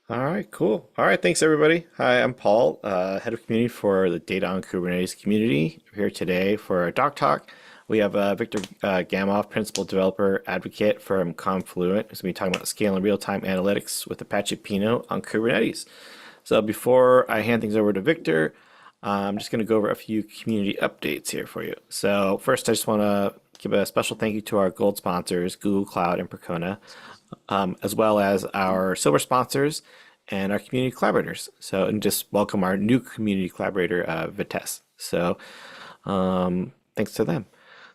All right, cool. All right, thanks everybody. Hi, I'm Paul, head of community for the Data on Kubernetes community. We're here today for our DoK Talk. We have Viktor Gamov, principal developer advocate from Confluent, who's going to be talking about scaling real-time analytics with Apache Pinot on Kubernetes. So before I hand things over to Victor, I'm just going to go over a few community updates here for you. So first, I just want to give a special thank you to our gold sponsors, Google Cloud and Percona, as well as our silver sponsors and our community collaborators. So, and just welcome our new community collaborator, Vitesse. So, thanks to them.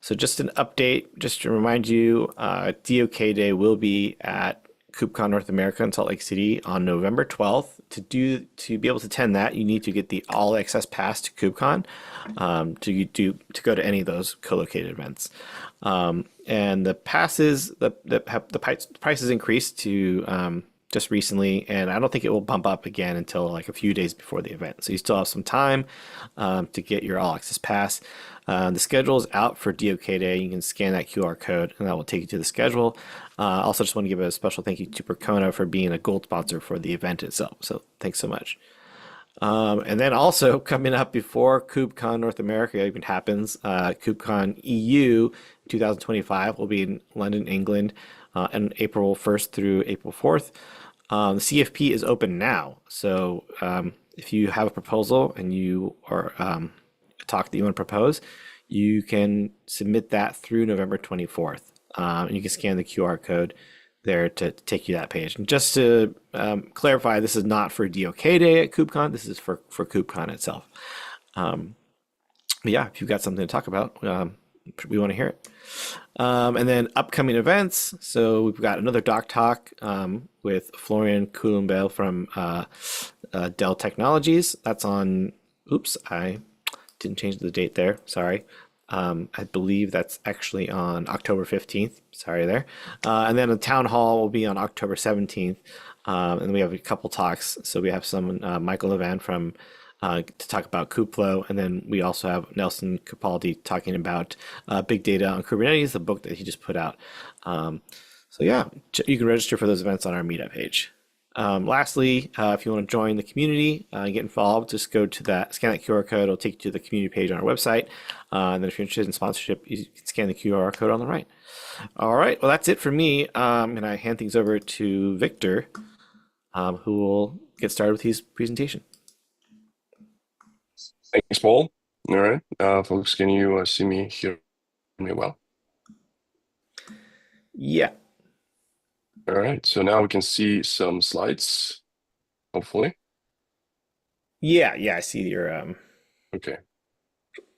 So, just an update, just to remind you, DoK Day will be at KubeCon North America in Salt Lake City on November 12th. To be able to attend that, you need to get the all access pass to KubeCon to go to any of those co-located events. And the passes the prices increased to just recently, and I don't think it will bump up again until like a few days before the event. So you still have some time to get your all access pass. The schedule is out for DoK Day. You can scan that QR code, and that will take you to the schedule. Also, just want to give a special thank you to Percona for being a gold sponsor for the event itself. So thanks so much. And then also coming up before KubeCon North America even happens, KubeCon EU 2025 will be in London, England, and April 1st through April 4th. The CFP is open now, so if you have a proposal and you are a talk that you want to propose, you can submit that through November 24th. And you can scan the QR code there to take you to that page. And just to clarify, this is not for DoK Day at KubeCon. This is for KubeCon itself. But yeah, if you've got something to talk about, we want to hear it. And then upcoming events. So we've got another DoK Talk with Florian Coulimbel from Dell Technologies. That's on, oops, I didn't change the date there. Sorry. I believe that's actually on October 15th. Sorry there. And then the town hall will be on October 17th. And we have a couple talks. So we have someone, Michael Levan from to talk about Kubeflow. And then we also have Nelson Capaldi talking about big data on Kubernetes, the book that he just put out. So yeah, you can register for those events on our meetup page. Lastly, if you want to join the community and get involved, just go to scan that QR code. It'll take you to the community page on our website. And then if you're interested in sponsorship, you can scan the QR code on the right. All right, well, that's it for me. And I hand things over to Victor, who will get started with his presentation. Thanks, Paul. All right, folks, can you see me, hear me well? Yeah. All right, so now we can see some slides, hopefully. Yeah, I see your Okay.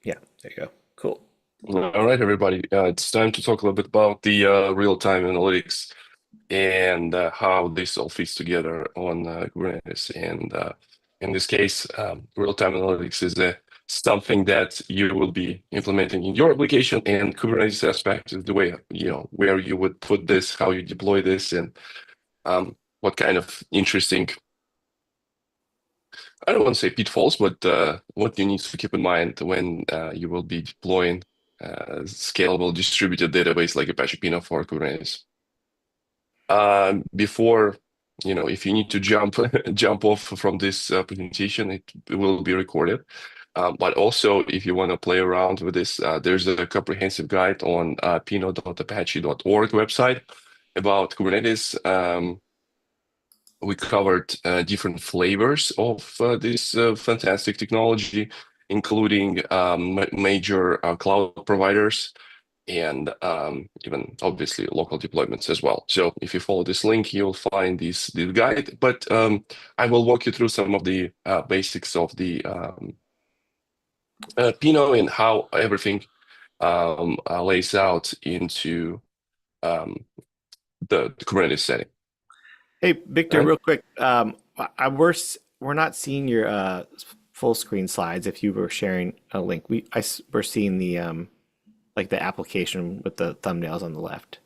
yeah, there you go. Cool. All right, everybody. It's time to talk a little bit about the real-time analytics and how this all fits together on Kubernetes. And in this case, real-time analytics is something that you will be implementing in your application, and Kubernetes aspect is the way, where you would put this, how you deploy this, and what kind of interesting, I don't want to say pitfalls, but what you need to keep in mind when you will be deploying scalable distributed database like Apache Pinot for Kubernetes. Before, if you need to jump off from this presentation, it will be recorded. But also, if you want to play around with this, there's a comprehensive guide on pinot.apache.org website about Kubernetes. We covered different flavors of this fantastic technology, including major cloud providers and even obviously local deployments as well. So if you follow this link, you'll find this guide, but I will walk you through some of the basics of the Pinot and how everything lays out into the Kubernetes setting. Hey, Victor, Right? real quick. We're not seeing your full screen slides if you were sharing a link. We're seeing the like the application with the thumbnails on the left.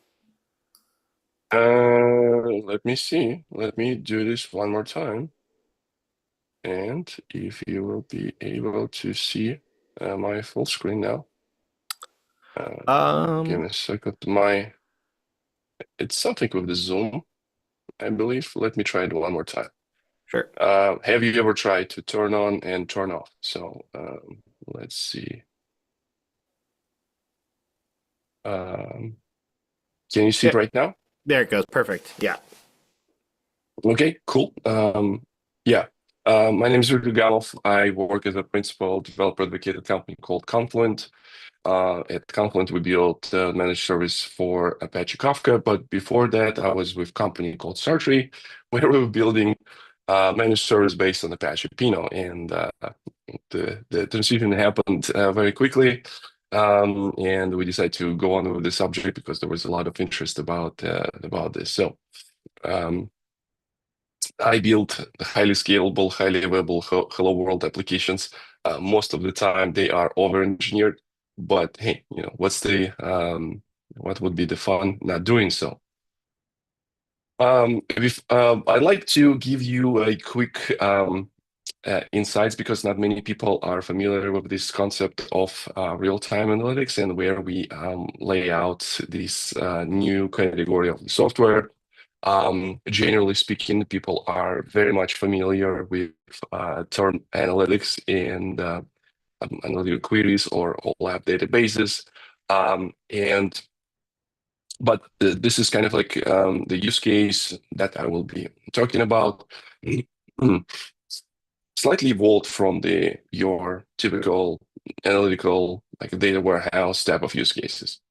Let me see. Let me do this one more time. And if you will be able to see my full screen now. Give me a second. It's something with the Zoom, I believe. Let me try it one more time. Sure. Have you ever tried to turn on and turn off? So let's see. Um, can you see it Yeah, right now? there it goes. Perfect. Yeah. Okay, cool. Yeah, my name is Viktor Gamov. I work as a principal developer advocate at a company called Confluent. At Confluent, we built a managed service for Apache Kafka, but before that, I was with a company called StarTree, where we were building managed service based on Apache Pinot, and the transition happened very quickly, and we decided to go on with the subject because there was a lot of interest about this. So. Um, I build highly scalable, highly available hello world applications. Most of the time they are over-engineered, but hey, what would be the fun not doing so? I'd like to give you a quick insights because not many people are familiar with this concept of real-time analytics and where we lay out this new category of the software. Generally speaking, people are very much familiar with term analytics and analytical queries or OLAP databases. And but this is kind of like the use case that I will be talking about. Slightly evolved from your typical analytical like data warehouse type of use cases.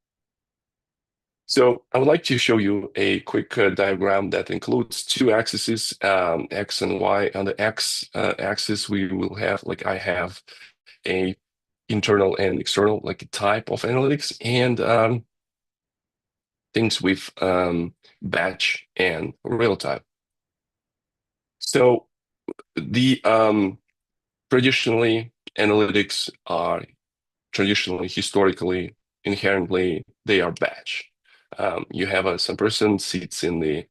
So I would like to show you a quick diagram that includes two axes, X and Y. On the X axis, we will have, like I have, a internal and external like type of analytics and things with batch and real time. So the traditionally analytics are historically, inherently, they are batch. You have some person sits in the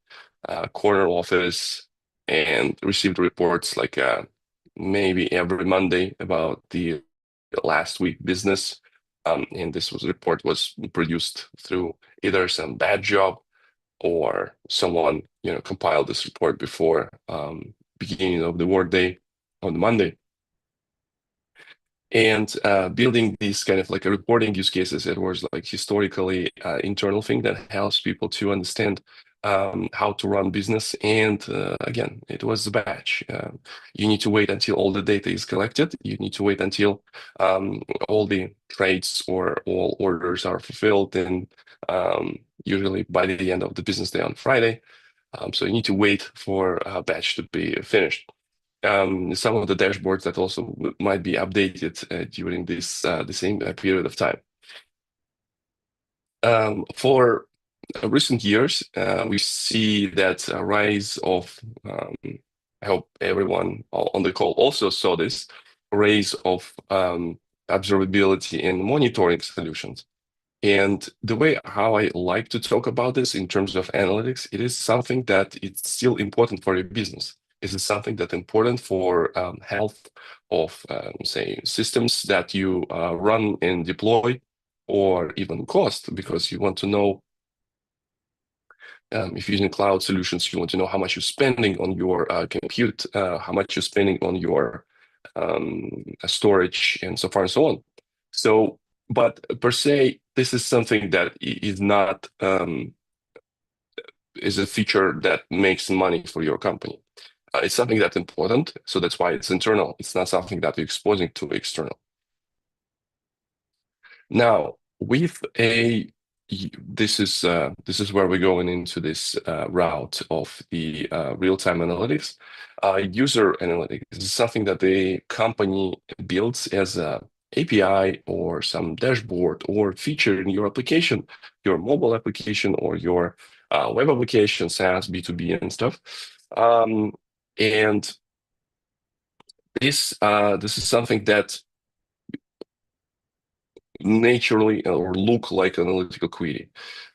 corner office and received reports like maybe every Monday about the last week business. And this report was produced through either some bad job or someone compiled this report before beginning of the workday on Monday. And building these kind of like a reporting use cases, it was like historically internal thing that helps people to understand how to run business. And again, it was a batch. You need to wait until all the data is collected. You need to wait until all the trades or all orders are fulfilled. And usually by the end of the business day on Friday. So you need to wait for a batch to be finished. Some of the dashboards that also might be updated during this the same period of time. For recent years, we see that a rise of, I hope everyone on the call also saw this, rise of observability and monitoring solutions. And the way how I like to talk about this in terms of analytics, it is something that it's still important for your business. It is something that's important for health of, say, systems that you run and deploy, or even cost, because you want to know if you're using cloud solutions, you want to know how much you're spending on your compute, how much you're spending on your storage, and so far and so on. So, but per se, this is something that is not is a feature that makes money for your company. It's something that's important, so that's why it's internal. It's not something that you're exposing to external. Now, with a this is where we're going into this route of the real-time analytics. User analytics is something that the company builds as a API or some dashboard or feature in your application, your mobile application or your web application, SaaS, B2B, and stuff. And this is something that naturally or look like analytical query.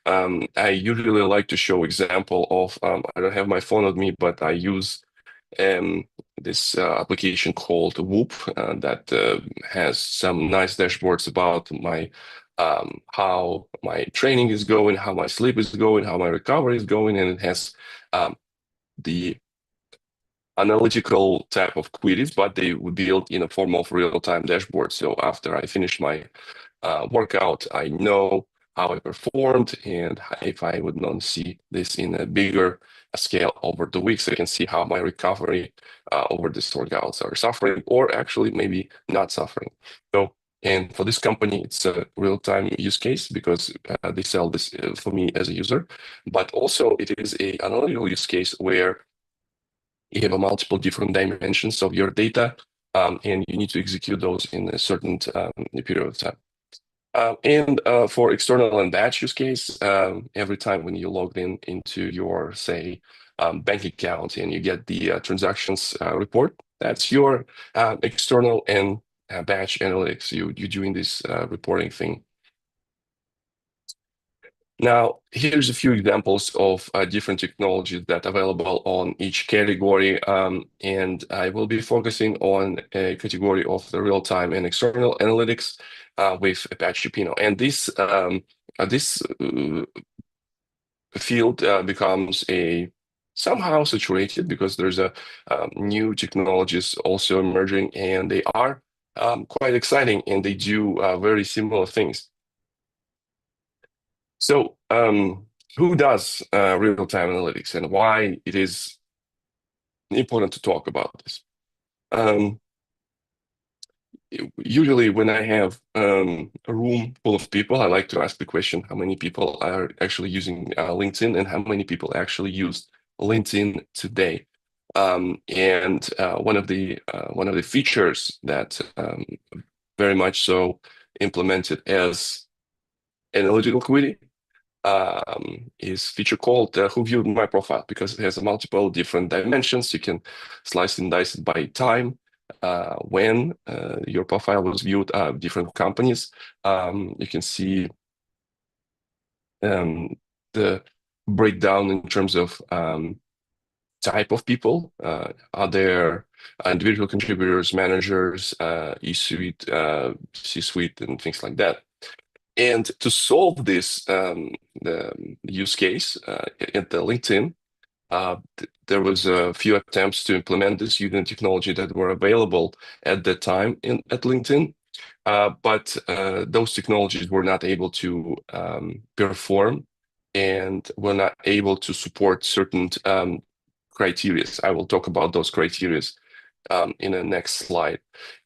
I usually like to show example of, I don't have my phone with me, but I use this application called Whoop that has some nice dashboards about my how my training is going, how my sleep is going, how my recovery is going, and it has the analytical type of queries, but they would be built in a form of real-time dashboard. So after I finish my workout, I know how I performed, and if I would not see this in a bigger scale over the weeks, I can see how my recovery over these workouts are suffering, or actually maybe not suffering. So, and for this company, it's a real-time use case because they sell this for me as a user, but also it is a analytical use case where you have multiple different dimensions of your data, and you need to execute those in a certain period of time. And for external and batch use case, every time when you log in into your, say, bank account and you get the transactions report, that's your external and batch analytics. You're doing this reporting thing. Now, here's a few examples of different technologies that are available on each category, and I will be focusing on a category of the real-time and external analytics with Apache Pinot. And this field becomes a somehow saturated because there's a new technologies also emerging, and they are quite exciting, and they do very similar things. So, who does real-time analytics and why it is important to talk about this? Usually, when I have a room full of people, I like to ask the question, how many people are actually using LinkedIn and how many people actually use LinkedIn today? And one of the features that very much so implemented as analytical query is feature called Who Viewed My Profile, because it has multiple different dimensions. You can slice and dice it by time, when your profile was viewed, different companies. You can see the breakdown in terms of type of people. Are there individual contributors, managers, E-suite, C-suite, and things like that. And to solve this the use case at the LinkedIn, there was a few attempts to implement this using technology that were available at that time at LinkedIn, but those technologies were not able to perform and were not able to support certain criteria. I will talk about those criteria in the next slide.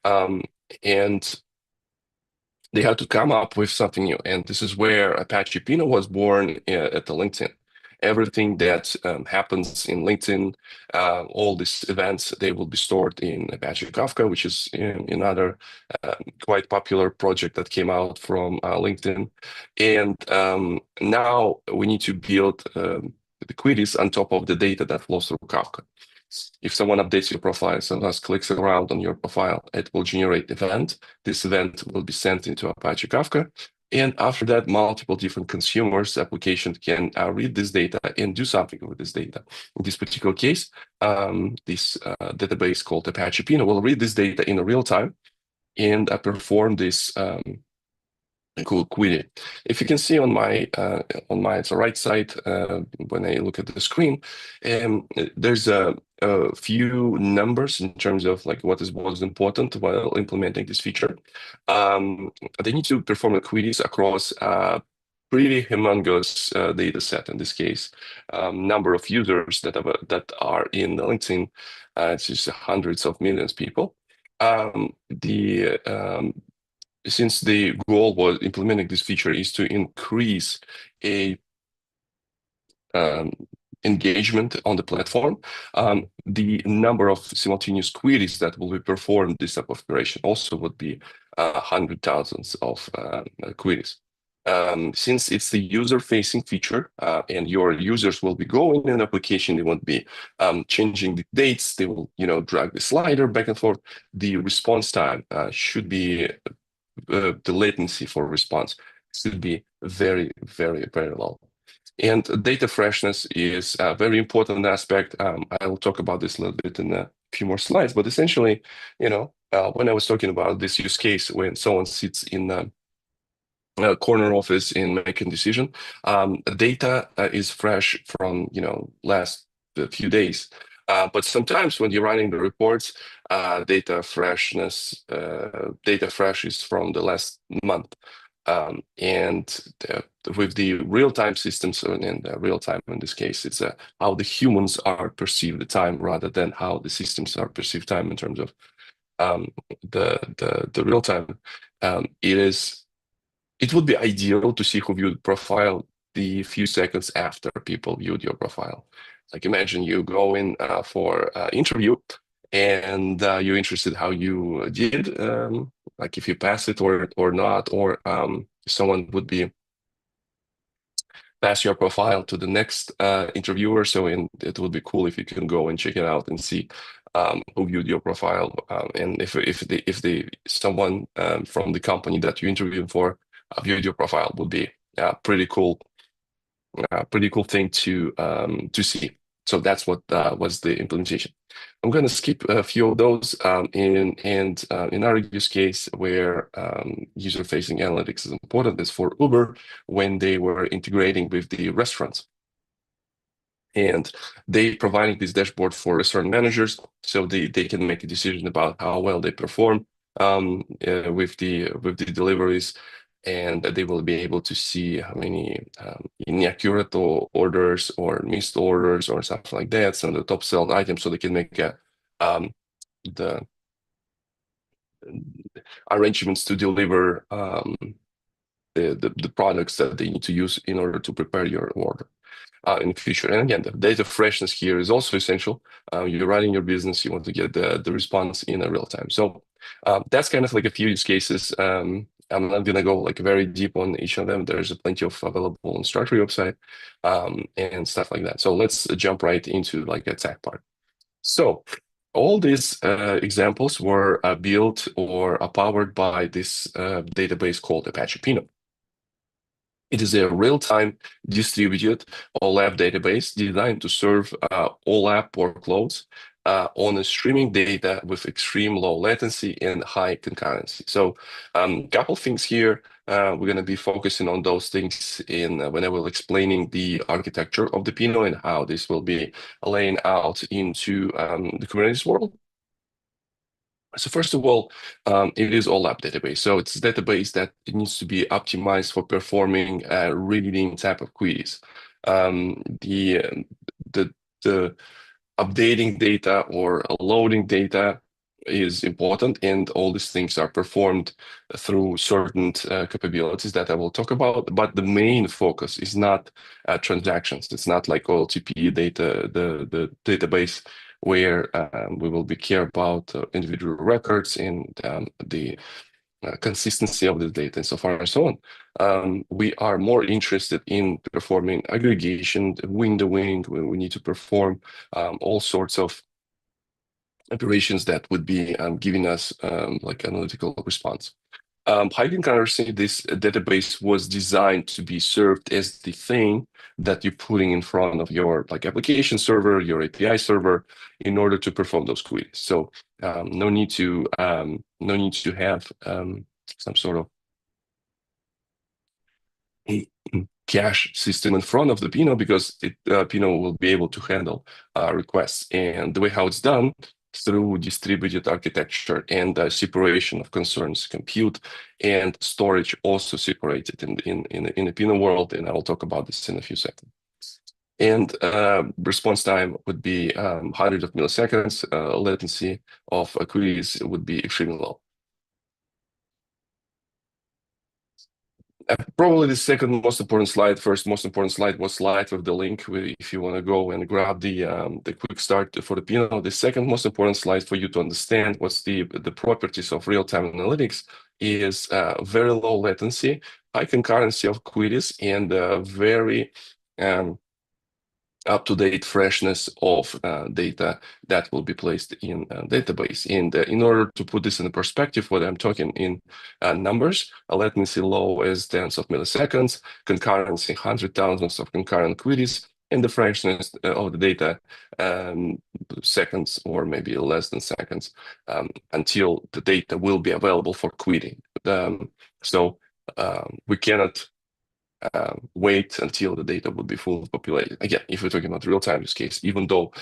And they had to come up with something new. And this is where Apache Pinot was born at the LinkedIn. Everything that happens in LinkedIn, all these events, they will be stored in Apache Kafka, which is another quite popular project that came out from LinkedIn. And now we need to build the queries on top of the data that flows through Kafka. If someone updates your profile, someone else clicks around on your profile, it will generate event. This event will be sent into Apache Kafka. And after that, multiple different consumers applications can read this data and do something with this data. In this particular case, this database called Apache Pinot will read this data in real time and perform this cool query. If you can see on my right side, when I look at the screen, there's a few numbers in terms of like what was important while implementing this feature. They need to perform the queries across pretty humongous data set. In this case, number of users that are in LinkedIn, it's just hundreds of millions of people. Since the goal was implementing this feature is to increase a engagement on the platform, the number of simultaneous queries that will be performed this type of operation also would be 100,000 of queries. Since it's the user-facing feature and your users will be going in an application, they won't be changing the dates, they will drag the slider back and forth. The response time should be the latency for response should be very, very, very low. And data freshness is a very important aspect. I will talk about this a little bit in a few more slides, but essentially, when I was talking about this use case, when someone sits in a corner office and making decision, data is fresh from last few days. But sometimes when you're running the reports, data fresh is from the last month. With the real-time systems, and real-time in this case, it's how the humans are perceived the time rather than how the systems are perceived time in terms of the real time. It would be ideal to see who viewed profile the few seconds after people viewed your profile. Like imagine you go in for interview and you're interested how you did, like if you pass it or not, or someone would be pass your profile to the next interviewer. So it would be cool if you can go and check it out and see who viewed your profile, and if someone from the company that you interviewed for viewed your profile, would be pretty cool thing to see. So that's what was the implementation. I'm going to skip a few of those in our use case where user-facing analytics is important is for Uber when they were integrating with the restaurants. And they providing this dashboard for restaurant managers so they can make a decision about how well they perform with the deliveries, and they will be able to see how many inaccurate orders or missed orders or something like that, some of the top sold items, so they can make the arrangements to deliver the products that they need to use in order to prepare your order in the future. And again, the data freshness here is also essential. You're running your business, you want to get the response in a real time. So that's kind of like a few use cases. I'm not going to go like very deep on each of them. There's plenty of available on StarTree website and stuff like that. So let's jump right into like a tech part. So all these examples were built or are powered by this database called Apache Pinot. It is a real-time distributed OLAP database designed to serve OLAP workloads on a streaming data with extreme low latency and high concurrency. So a couple things here. We're going to be focusing on those things when I will explaining the architecture of the Pinot and how this will be laying out into the Kubernetes world. So first of all, it is OLAP database. So it's a database that it needs to be optimized for performing reading type of queries. The updating data or loading data is important, and all these things are performed through certain capabilities that I will talk about. But the main focus is not transactions. It's not like OLTP data, the database where we will be care about individual records and the consistency of the data and so far and so on. We are more interested in performing aggregation, windowing. We need to perform all sorts of operations that would be giving us like analytical response. High concurrency, this database was designed to be served as the thing that you're putting in front of your like application server, your API server, in order to perform those queries. So no need to have some sort of cache system in front of the Pinot, because Pinot will be able to handle requests. And the way how it's done through distributed architecture and separation of concerns, compute and storage also separated in the Pinot world, and I will talk about this in a few seconds. And response time would be hundreds of milliseconds. Latency of queries would be extremely low. Probably the second most important slide. First most important slide was slide with the link if you want to go and grab the quick start for the Pinot. The second most important slide for you to understand what's the properties of real-time analytics is very low latency, high concurrency of queries, and very up-to-date freshness of data that will be placed in a database. And in order to put this in perspective, what I'm talking in numbers, latency low as tens of milliseconds, concurrency, hundred thousands of concurrent queries, and the freshness of the data, seconds or maybe less than seconds until the data will be available for querying. So we cannot wait until the data would be fully populated. Again, if we're talking about real-time use case, even though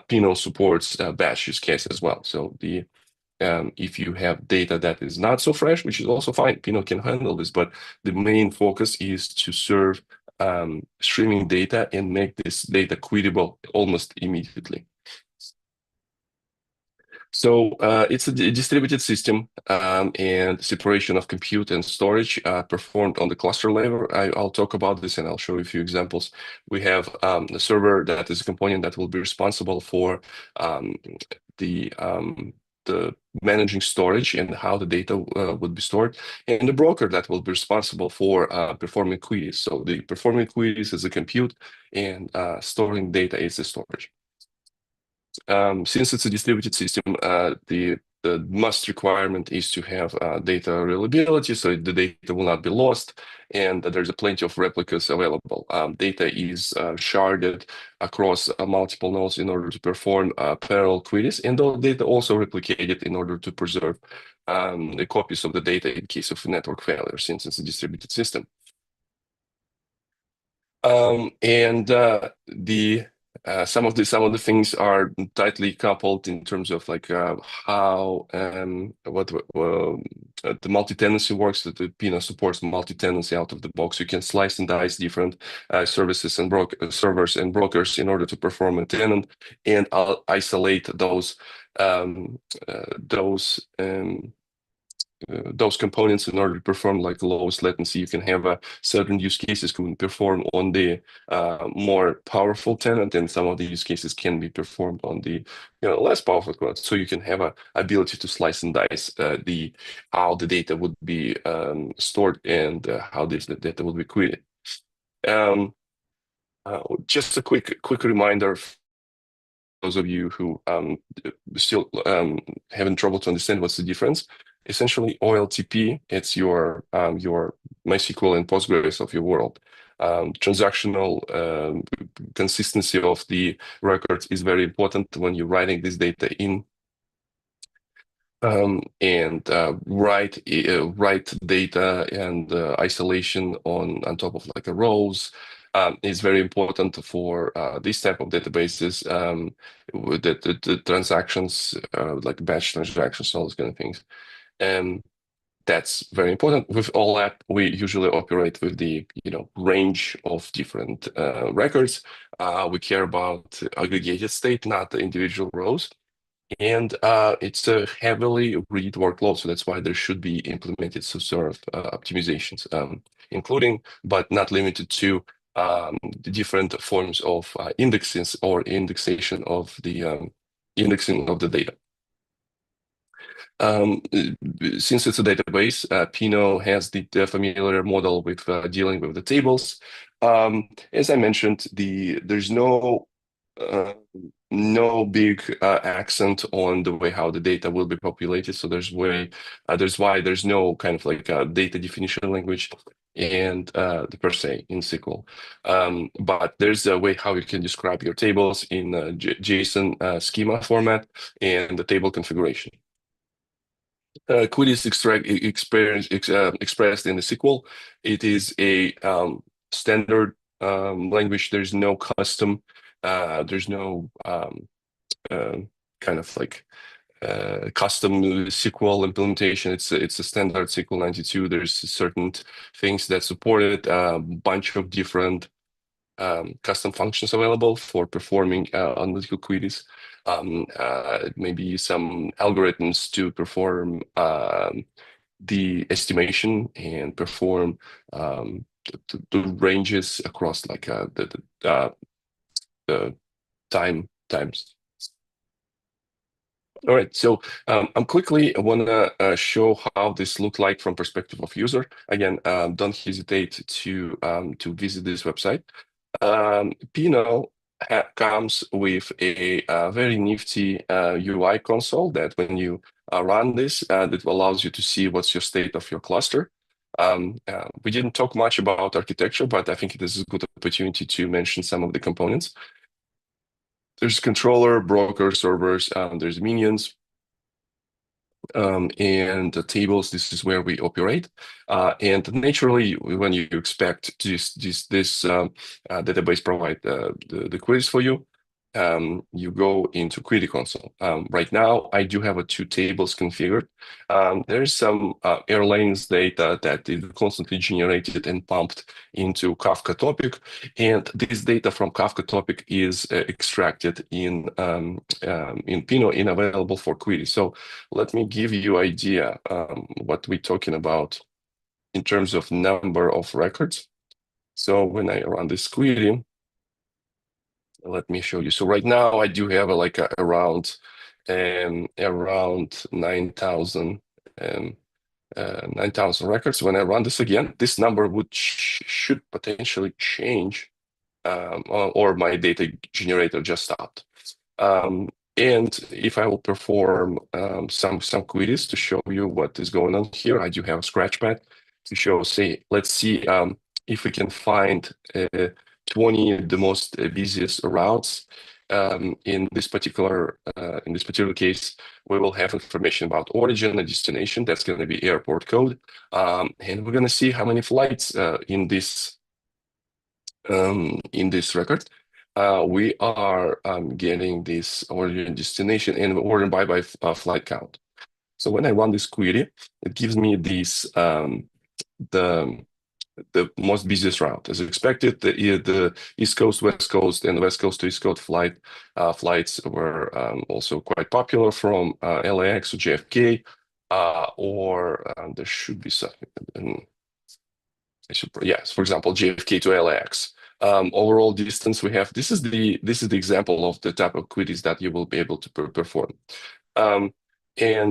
Pinot supports batch use case as well. So if you have data that is not so fresh, which is also fine, Pinot can handle this, but the main focus is to serve streaming data and make this data queryable almost immediately. So it's a distributed system, and separation of compute and storage performed on the cluster level. I'll talk about this and I'll show you a few examples. We have the server that is a component that will be responsible for the managing storage and how the data would be stored, and the broker that will be responsible for performing queries. So the performing queries is the compute, and storing data is the storage. Since it's a distributed system, the must requirement is to have data reliability, so the data will not be lost, and there's a plenty of replicas available. Data is sharded across multiple nodes in order to perform parallel queries, and those data also replicated in order to preserve the copies of the data in case of network failure, since it's a distributed system. Some of the things are tightly coupled in terms of like how the multi-tenancy works. That the Pinot supports multi-tenancy out of the box. You can slice and dice different services and servers and brokers in order to perform a tenant and isolate those components in order to perform like lowest latency. You can have certain use cases can perform on the more powerful tenant, and some of the use cases can be performed on the less powerful tenant. So you can have a ability to slice and dice how the data would be stored and how the data will be queried. Just a quick reminder, those of you who still having trouble to understand what's the difference. Essentially, OLTP, it's your MySQL and Postgres of your world. Transactional consistency of the records is very important when you're writing this data in. Write data and isolation on top of like a rows is very important for this type of databases. With the transactions, like batch transactions, all those kind of things. And that's very important. With OLAP, we usually operate with the range of different records. We care about aggregated state, not the individual rows. And it's a heavily read workload, so that's why there should be implemented sort of optimizations, including but not limited to the different forms of indexes or indexation of the indexing of the data. Since it's a database, Pinot has the familiar model with dealing with the tables. As I mentioned, there's no big accent on the way how the data will be populated. So there's why there's no kind of like data definition language and the per se in SQL. But there's a way how you can describe your tables in JSON schema format and the table configuration. Queries expressed in the SQL. It is a standard language. There's no custom. There's no kind of like custom SQL implementation. It's a standard SQL 92. There's certain things that support it. A bunch of different custom functions available for performing analytical queries. Maybe some algorithms to perform the estimation and perform the ranges across like the times. All right, so I'm quickly want to show how this look like from perspective of user. Again, don't hesitate to visit this website. Pinot comes with a very nifty UI console that when you run this, that allows you to see what's your state of your cluster. We didn't talk much about architecture, but I think this is a good opportunity to mention some of the components. There's controller, broker, servers, there's minions. and the tables, this is where we operate. And naturally, when you expect this database provide the queries for you, you go into Query Console. Right now, I do have two tables configured. There's some airlines data that is constantly generated and pumped into Kafka topic, and this data from Kafka topic is extracted in Pinot and available for query. So let me give you idea what we're talking about in terms of number of records. So when I run this query, let me show you. So right now I do have around 9,000 9,000 records. When I run this again, this number would should potentially change, or my data generator just stopped. And if I will perform some queries to show you what is going on here, I do have a scratchpad to show, say, let's see if we can find 20 the most busiest routes. In this particular case, we will have information about origin and destination. That's going to be airport code, and we're going to see how many flights in this record. We are getting this origin, destination, and order by flight count. So when I run this query, it gives me this the most busiest route. As expected, the East Coast, West Coast, and West Coast to East Coast flights were also quite popular from LAX to JFK, or there should be something. Yes, for example, JFK to LAX. Overall distance we have. This is the example of the type of queries that you will be able to perform. And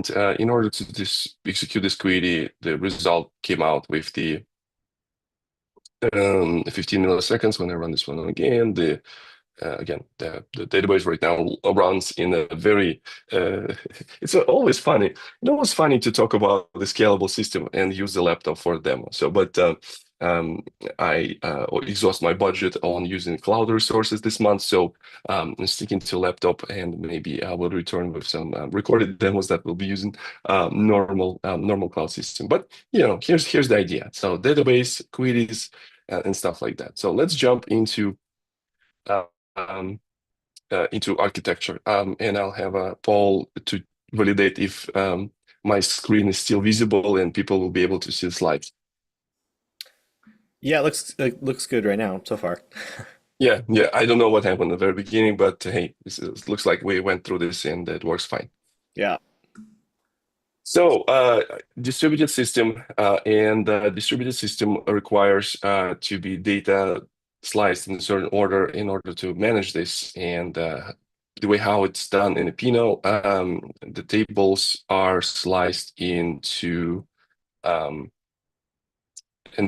in order to execute this query, the result came out with the 15 milliseconds. When I run this one again, again, the database right now runs in a very, it's always funny. It's always funny to talk about the scalable system and use the laptop for a demo. So, but I exhaust my budget on using cloud resources this month. So I'm sticking to laptop, and maybe I will return with some recorded demos that will be using normal cloud system. But, here's the idea. So database, queries, and stuff like that. So let's jump into architecture, and I'll have Paul to validate if my screen is still visible and people will be able to see the slides. Yeah, it looks good right now so far. Yeah. I don't know what happened at the very beginning, but hey, it looks like we went through this and it works fine. Yeah. So distributed system, and distributed system requires to be data sliced in a certain order in order to manage this. And the way how it's done in a Pinot, the tables are sliced into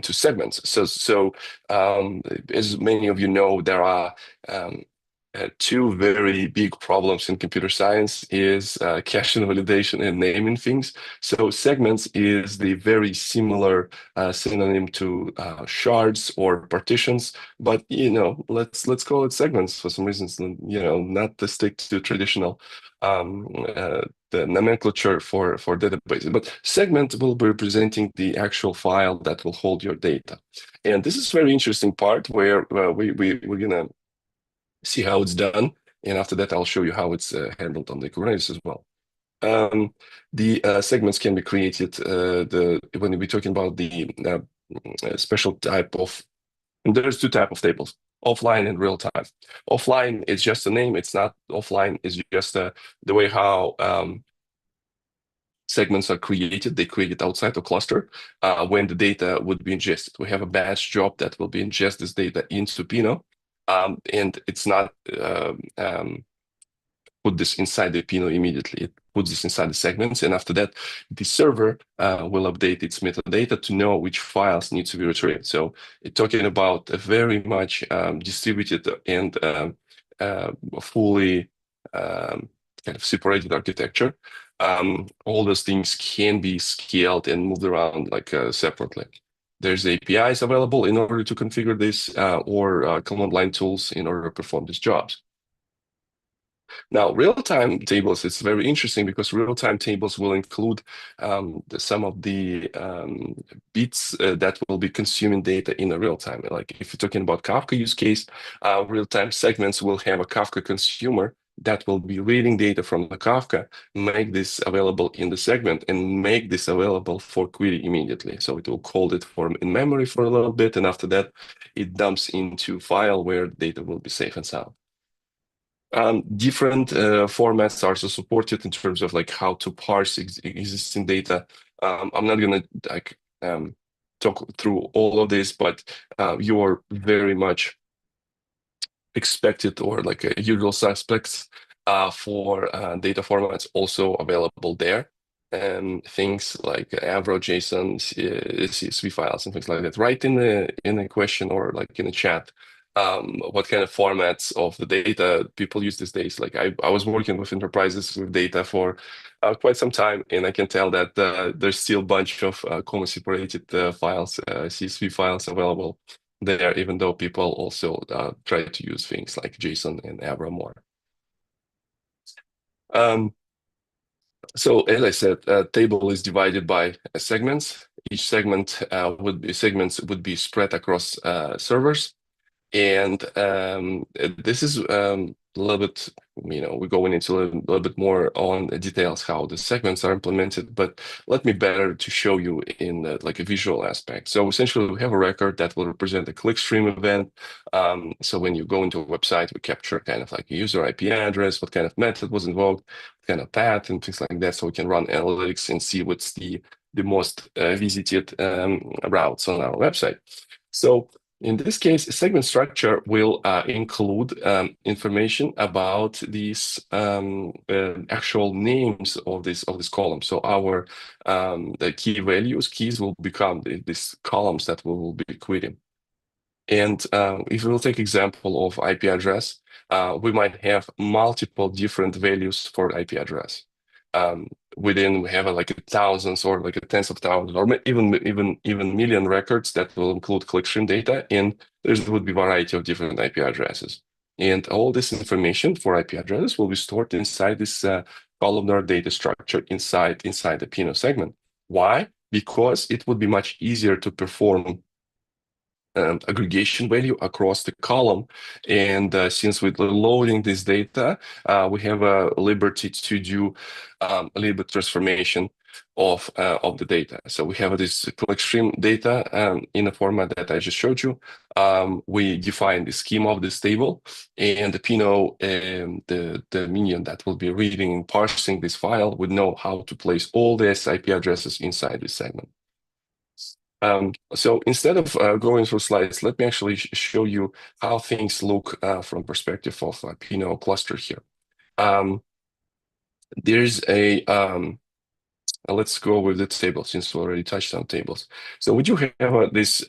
segments. So as many of you know, there are two very big problems in computer science is cache validation and naming things. So segments is the very similar synonym to shards or partitions, but let's call it segments for some reasons, not to stick to traditional the nomenclature for databases. But segment will be representing the actual file that will hold your data. And this is a very interesting part where we're gonna see how it's done, and after that I'll show you how it's handled on the Kubernetes as well. The segments can be created when we're talking about the special type of. And there's two types of tables: offline and real time. Offline is just a name; it's not offline. It's just the way how segments are created. They created outside the cluster when the data would be ingested. We have a batch job that will be ingest this data into Pinot. And it's not put this inside the Pinot immediately. It puts this inside the segments, and after that, the server will update its metadata to know which files need to be retrieved. So it's talking about a very much distributed and fully kind of separated architecture. All those things can be scaled and moved around separately. There's APIs available in order to configure this, or command line tools in order to perform these jobs. Now, real-time tables, it's very interesting because real-time tables will include some of the bits that will be consuming data in a real time. Like if you're talking about Kafka use case, real-time segments will have a Kafka consumer that will be reading data from the Kafka, make this available in the segment, and make this available for query immediately. So it will hold it for in memory for a little bit, and after that, it dumps into file where data will be safe and sound. Different formats are also supported in terms of like how to parse existing data. I'm not gonna like talk through all of this, but you're very much expected or like usual suspects for data formats also available there. And things like Avro, JSON, CSV files, and things like that. Write in the question or like in the chat what kind of formats of the data people use these days. Like I was working with enterprises with data for quite some time, and I can tell that there's still a bunch of comma separated files, CSV files available there, even though people also try to use things like JSON and Avro more. So as I said, table is divided by segments. Each segment would be spread across servers. And this is a little bit, we're going into a little bit more on the details how the segments are implemented, but let me better to show you in like a visual aspect. So essentially we have a record that will represent a clickstream event. So when you go into a website, we capture kind of like a user IP address, what kind of method was invoked, what kind of path and things like that. So we can run analytics and see what's the most visited routes on our website. So in this case, segment structure will include information about these actual names of this column. So our the keys will become these columns that we will be querying. And if we will take example of IP address, we might have multiple different values for IP address. Within we have like thousands or like tens of thousands or even million records that will include clickstream data, and there would be a variety of different IP addresses. And all this information for IP addresses will be stored inside this columnar data structure inside the Pinot segment. Why? Because it would be much easier to perform aggregation value across the column. And since we're loading this data, we have a liberty to do a little bit transformation of the data. So we have this clickstream data in a format that I just showed you. We define the schema of this table, and the Pinot, the minion that will be reading and parsing this file would know how to place all these IP addresses inside this segment. So instead of going through slides, let me actually show you how things look from perspective of a Pinot cluster here. There's a let's go with the table since we already touched on tables. So we do have this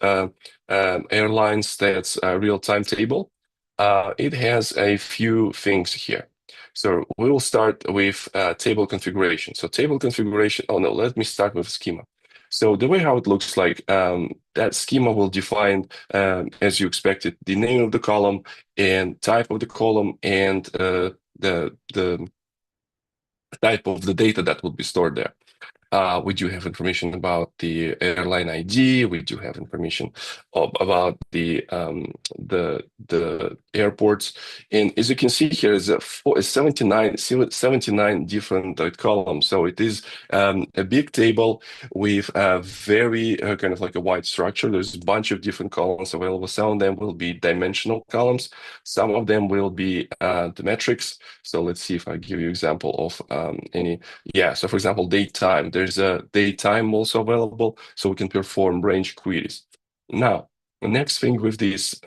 airline stats real-time table. It has a few things here. So we will start with table configuration. So table configuration, oh no, let me start with schema. So the way how it looks like, that schema will define, as you expected, the name of the column and type of the column and the type of the data that will be stored there. We do have information about the airline ID. We do have information about the airports. And as you can see here, is 79 different columns. So it is a big table with a very kind of like a wide structure. There's a bunch of different columns available. Some of them will be dimensional columns. Some of them will be the metrics. So let's see if I give you example of any. Yeah, so for example, date time. There's a date time also available, so we can perform range queries. Now, the next thing with this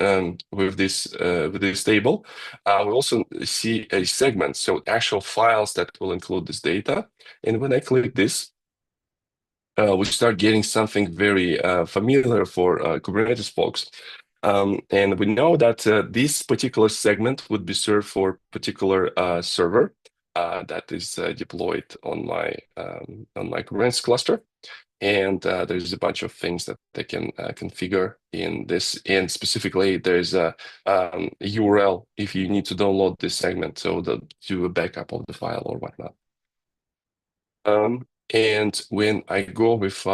table, we also see a segment, so actual files that will include this data. And when I click this, we start getting something very familiar for Kubernetes folks. And we know that this particular segment would be served for particular server that is deployed on my Kubernetes cluster. And there's a bunch of things that they can configure in this. And specifically, there's a URL if you need to download this segment, so do a backup of the file or whatnot. And when I go with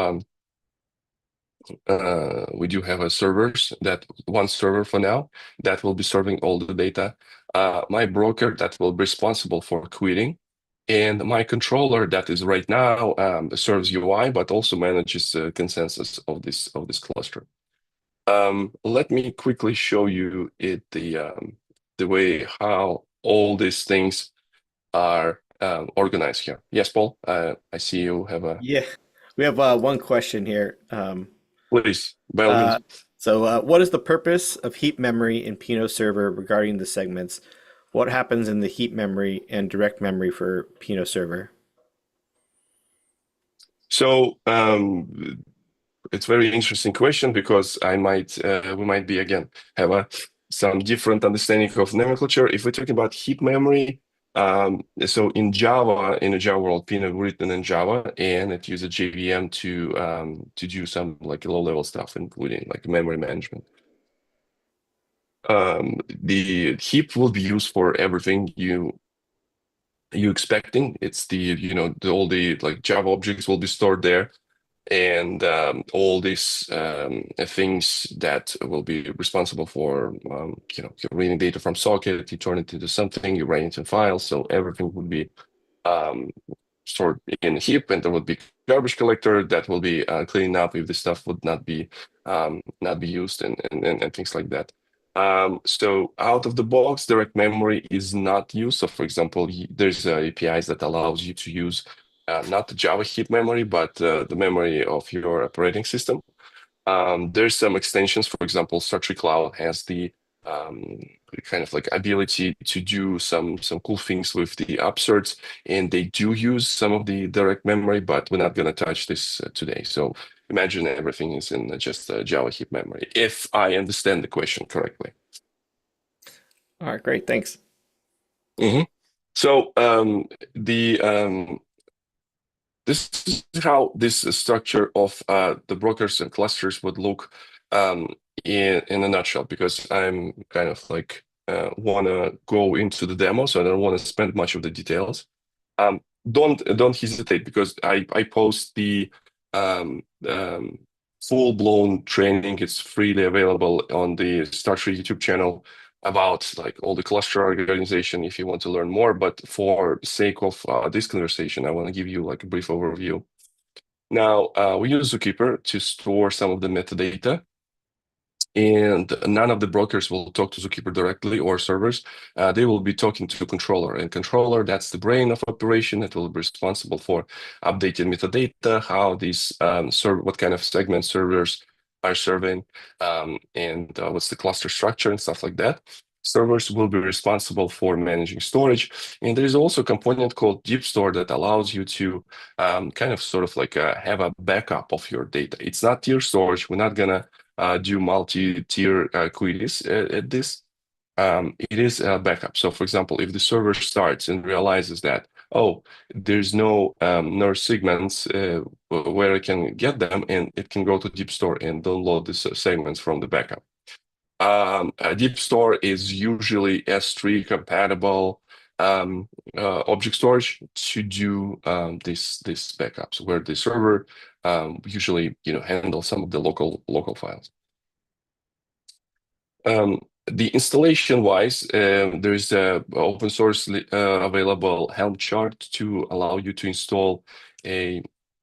we do have a servers, that one server for now that will be serving all the data. My broker that will be responsible for querying, and my controller that is right now serves UI, but also manages consensus of this cluster. Let me quickly show you the way how all these things are organized here. Yes, Paul, I see you have a. Yeah, we have one question here. Please, by all Uh, means. what is the purpose of heap memory in Pinot Server regarding the segments? What happens in the heap memory and direct memory for Pinot Server? So it's a very interesting question because we might be again have some different understanding of nomenclature. If we're talking about heap memory, so in Java, in the Java world, Pinot written in Java, and it uses JVM to do some like low-level stuff, including like memory management. The heap will be used for everything you expecting. It's all the like Java objects will be stored there, and all these things that will be responsible for you're reading data from socket, you turn it into something, you write it in files, so everything would be um, stored in a heap, and there would be garbage collector that will be cleaning up if the stuff would not be used, and things like that. So out of the box, direct memory is not used. So for example, there's APIs that allows you to use not the Java heap memory, but the memory of your operating system. There's some extensions. For example, StarTree Cloud has the kind of like ability to do some cool things with the upserts, and they do use some of the direct memory, but we're not going to touch this today. So imagine everything is in just Java heap memory, if I understand the question correctly. All right, great, thanks. So this is how this structure of the brokers and clusters would look in a nutshell, because I'm kind of like want to go into the demo, so I don't want to spend much of the details. Don't hesitate, because I post the um, um, full-blown training. It's freely available on the StarTree YouTube channel about like all the cluster organization if you want to learn more. But for sake of this conversation, I want to give you like a brief overview. Now, we use Zookeeper to store some of the metadata, and none of the brokers will talk to Zookeeper directly or servers. They will be talking to controller, and controller, that's the brain of operation that will be responsible for updating metadata, how these what kind of segment servers are serving, and what's the cluster structure and stuff like that. Servers will be responsible for managing storage. And there is also a component called datastore that allows you to kind of sort of like have a backup of your data. It's not tier storage. We're not gonna do multi-tier queries at this. It is a backup. So for example, if the server starts and realizes that, oh, there's no segments where I can get them, and it can go to datastore and download the segments from the backup. Datastore is usually S3 compatible object storage to do these backups, where the server usually handles some of the local files. The installation wise, there's a open source available Helm chart to allow you to install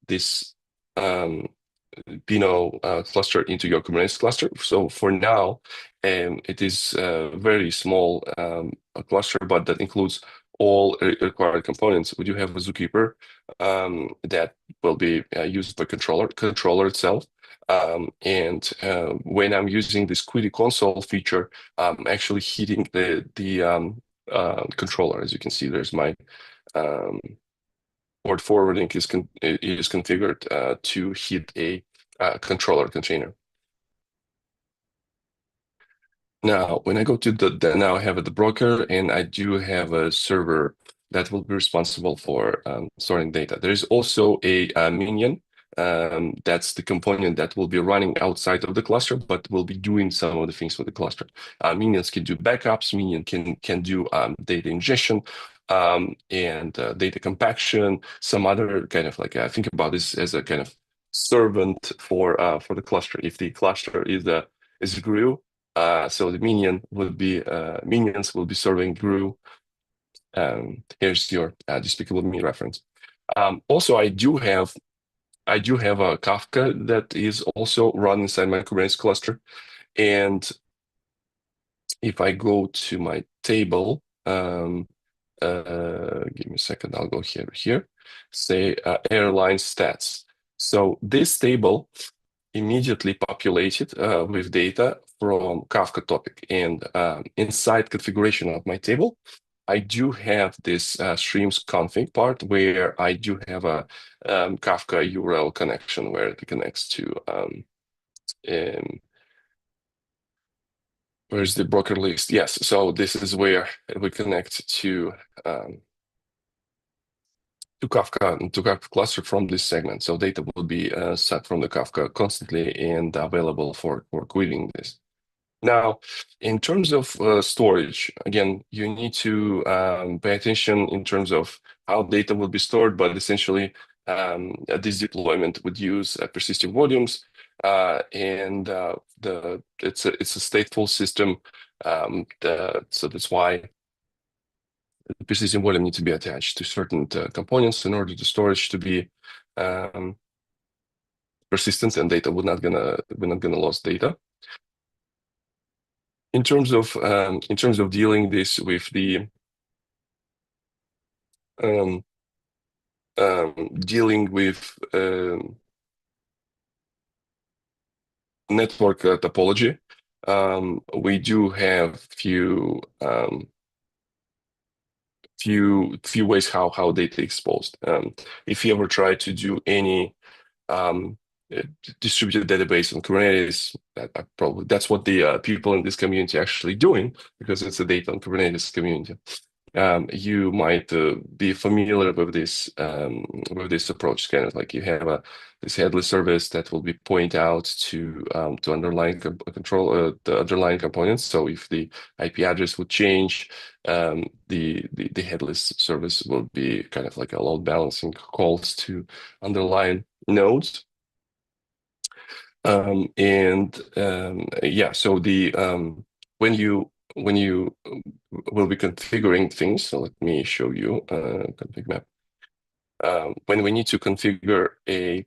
this Pinot cluster into your Kubernetes cluster. So for now, it is a very small cluster, but that includes all required components. We do have a Zookeeper that will be used by controller itself. And when I'm using this query console feature, I'm actually hitting the controller. As you can see, there's my port forwarding is configured to hit a controller container. Now, when I go to now I have the broker, and I do have a server that will be responsible for storing data. There is also a minion that's the component that will be running outside of the cluster, but will be doing some of the things for the cluster. Minions can do backups, Minion can do data ingestion, and data compaction, some other kind of like, think about this as a kind of servant for the cluster. If the cluster is GRU, so the minions will be serving GRU. Here's your Despicable Me reference. Also, I do have a Kafka that is also run inside my Kubernetes cluster. And if I go to my table, give me a second, I'll go here, say airline stats. So this table immediately populated with data from Kafka topic. And inside configuration of my table, I do have this streams config part where I do have a Kafka URL connection where it connects to where's the broker list? Yes, so this is where we connect to Kafka cluster from this segment. So data will be set from the Kafka constantly and available for querying this. Now, in terms of storage, again, you need to pay attention in terms of how data will be stored, but essentially this deployment would use persistent volumes, and it's a stateful system. So that's why the persistent volume needs to be attached to certain components in order to storage to be persistent, and data we're not gonna lose data. In terms of dealing this with the dealing with network topology, we do have few ways how data exposed. If you ever try to do any distributed database on Kubernetes, that's what the people in this community actually doing, because it's a data on Kubernetes community. You might be familiar with this approach, kind of like you have this headless service that will be point out to underlying control the underlying components. So if the IP address would change, the headless service will be kind of like a load balancing calls to underlying nodes. Yeah, so when you will be configuring things, so let me show you config map. When we need to configure a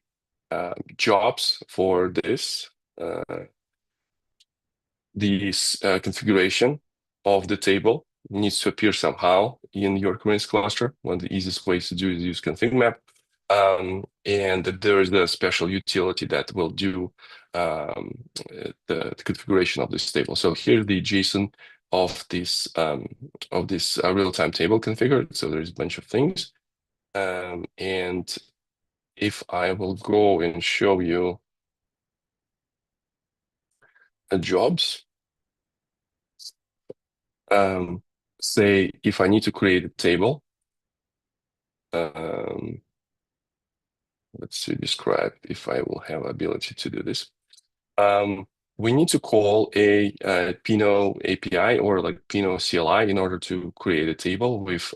jobs for this, configuration of the table needs to appear somehow in your Kubernetes cluster. One of the easiest ways to do is use config map. And there is a special utility that will do the configuration of this table. So here's the JSON of this real-time table configured. So there's a bunch of things. And if I will go and show you jobs, say if I need to create a table, let's see, describe if I will have ability to do this. We need to call a Pinot API or like Pinot CLI in order to create a table with,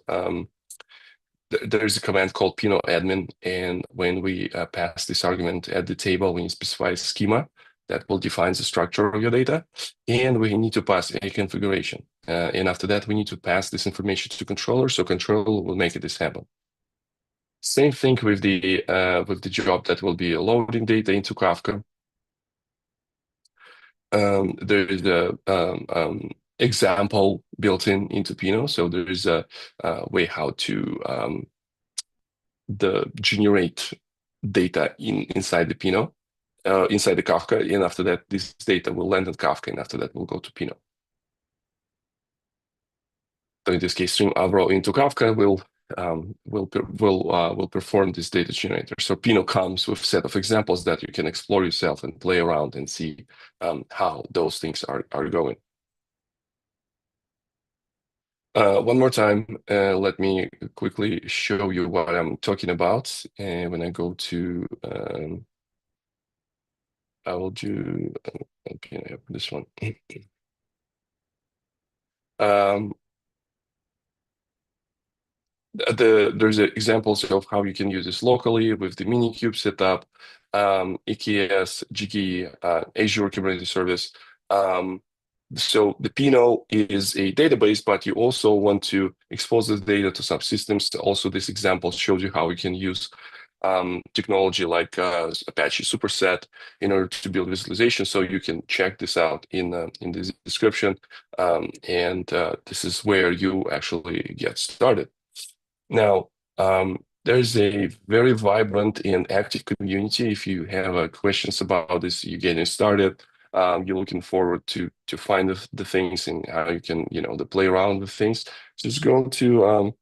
there's a command called Pinot admin. And when we pass this argument at the table, we specify a schema that will define the structure of your data. And we need to pass a configuration. And after that, we need to pass this information to controller. So controller will make this happen. Same thing with the job that will be loading data into Kafka. There is a example built into Pinot, so there is a way how to generate data inside the Pinot, inside the Kafka, and after that, this data will land in Kafka, and after that, will go to Pinot. So in this case, stream Avro into Kafka will perform this data generator. So Pinot comes with a set of examples that you can explore yourself and play around and see how those things are going. One more time, let me quickly show you what I'm talking about. And when I go to I will do, okay, I have this one. Um, there's examples of how you can use this locally with the Minikube setup, EKS, GKE, Azure Kubernetes Service. So the Pinot is a database, but you also want to expose this data to subsystems. Also, this example shows you how you can use technology like Apache Superset in order to build visualization. So you can check this out in this description, and this is where you actually get started. Now, there's a very vibrant and active community. If you have questions about this, you're getting started, you're looking forward to find the things and how you can, to play around with things. Just go to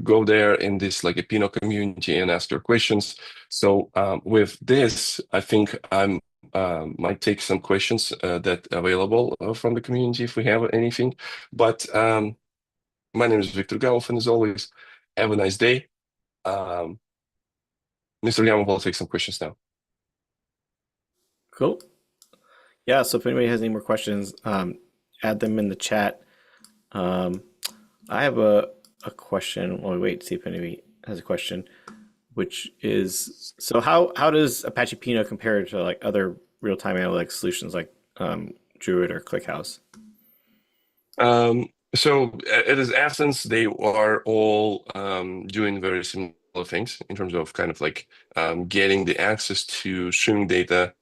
go there in this like a Pinot community and ask your questions. So with this, I think I'm might take some questions that available from the community if we have anything. But my name is Viktor Gamov, and as always, have a nice day. Mr. Gamov will take some questions now. Cool. Yeah, so if anybody has any more questions, add them in the chat. Um, I have a question. Well, wait to see if anybody has a question, which is, so how does Apache Pinot compare to like other real-time analytics solutions like Druid or ClickHouse? So at its essence, they are all doing very similar things in terms of kind of like getting the access to streaming data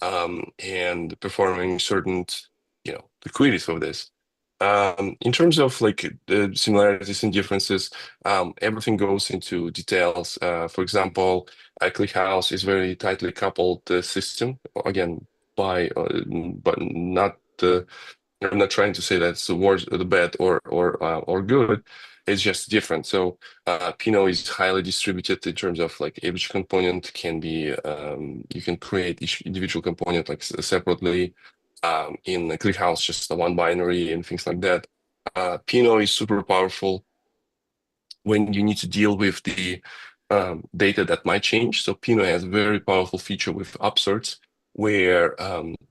and performing certain, the queries of this. In terms of like the similarities and differences, everything goes into details. For example, ClickHouse is very tightly coupled system, again, but not the. I'm not trying to say that's the worst, the bad, or good. It's just different. So Pinot is highly distributed in terms of like each component can be you can create each individual component like separately. In the ClickHouse, just the one binary and things like that. Pinot is super powerful when you need to deal with the data that might change. So Pinot has a very powerful feature with upserts where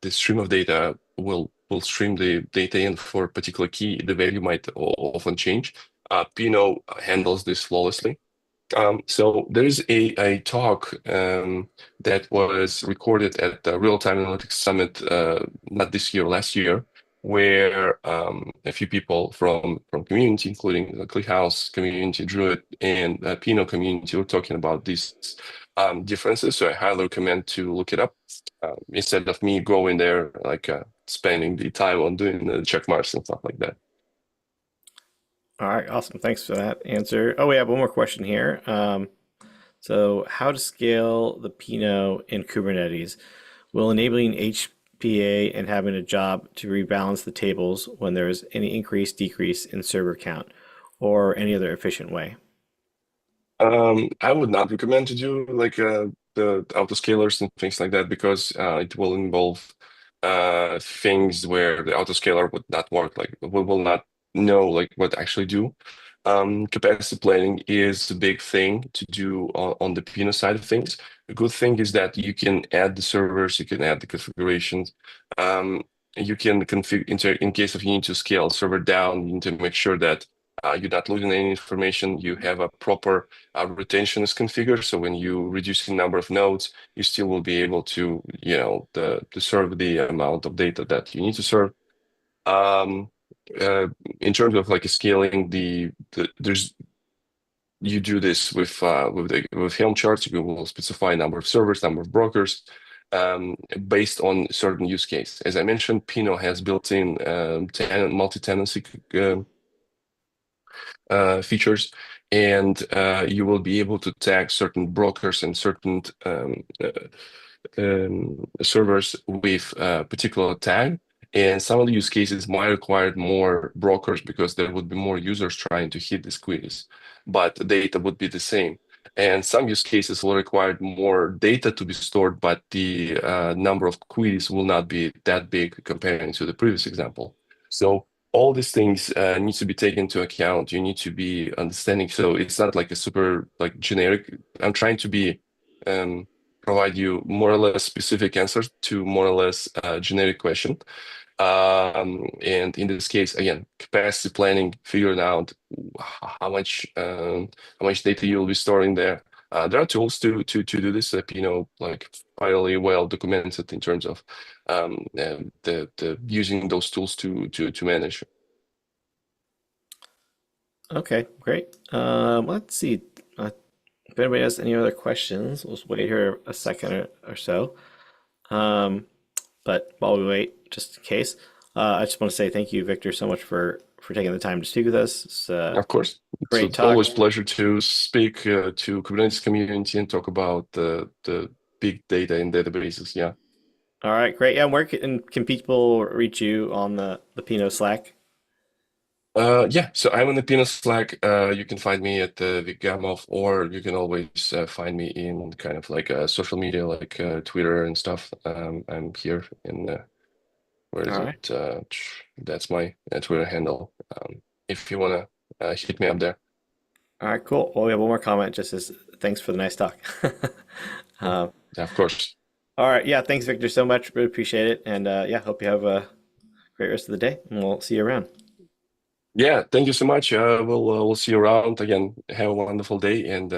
the stream of data will stream the data in for a particular key. The value might often change. Pinot handles this flawlessly. So there's a talk that was recorded at the Real-Time Analytics Summit, not this year, last year, where a few people from community, including the ClickHouse community, Druid, and Pinot community, were talking about these differences. So I highly recommend to look it up instead of me going there, like spending the time on doing the check marks and stuff like that. All right, awesome. Thanks for that answer. Oh, we have one more question here. So how to scale the Pinot in Kubernetes? Will enabling HPA and having a job to rebalance the tables when there is any increase, decrease in server count or any other efficient way? I would not recommend to do like the autoscalers and things like that because it will involve things where the autoscaler would not work, like we will not know like what to actually do. Capacity planning is a big thing to do on the Pinot side of things. The good thing is that you can add the servers, you can add the configurations. You can configure in case of you need to scale server down, you need to make sure that you're not losing any information. You have a proper retention is configured. So when you reduce the number of nodes, you still will be able to, to serve the amount of data that you need to serve. In terms of like scaling, there's you do this with Helm charts. You will specify number of servers, number of brokers, based on certain use case. As I mentioned, Pinot has built-in multi-tenancy features, and you will be able to tag certain brokers and certain servers with a particular tag. And some of the use cases might require more brokers because there would be more users trying to hit these queries, but the data would be the same. And some use cases will require more data to be stored, but the number of queries will not be that big comparing to the previous example. So all these things need to be taken into account. You need to be understanding. So it's not like a super like generic. I'm trying to be provide you more or less specific answers to more or less generic question. And in this case, again, capacity planning, figuring out how much data you'll be storing there. There are tools to do this, like fairly well documented in terms of the using those tools to manage. Okay, great. Let's see. If anybody has any other questions, we'll just wait here a second or so. But while we wait, just in case, I just want to say thank you, Victor, so much for taking the time to speak with us. It's a Of course, it's great talk. always a pleasure to speak to Kubernetes community and talk about the big data in databases. Yeah. All right, great. Yeah, and where can people reach you on the Pinot Slack? Yeah, so I'm on the Pinot Slack. You can find me at the Viktor Gamov, or you can always find me in kind of like social media, like Twitter and stuff. I'm here in where is All right. it? That's my Twitter handle. If you wanna hit me up there. All right, cool. Well, we have one more comment. Just as thanks for the nice talk. Mm. Uh, Yeah, of course. all right. Yeah, thanks, Victor, so much. Really appreciate it. And yeah, hope you have a great rest of the day, and we'll see you around. Yeah, thank you so much. We'll see you around again. Have a wonderful day, and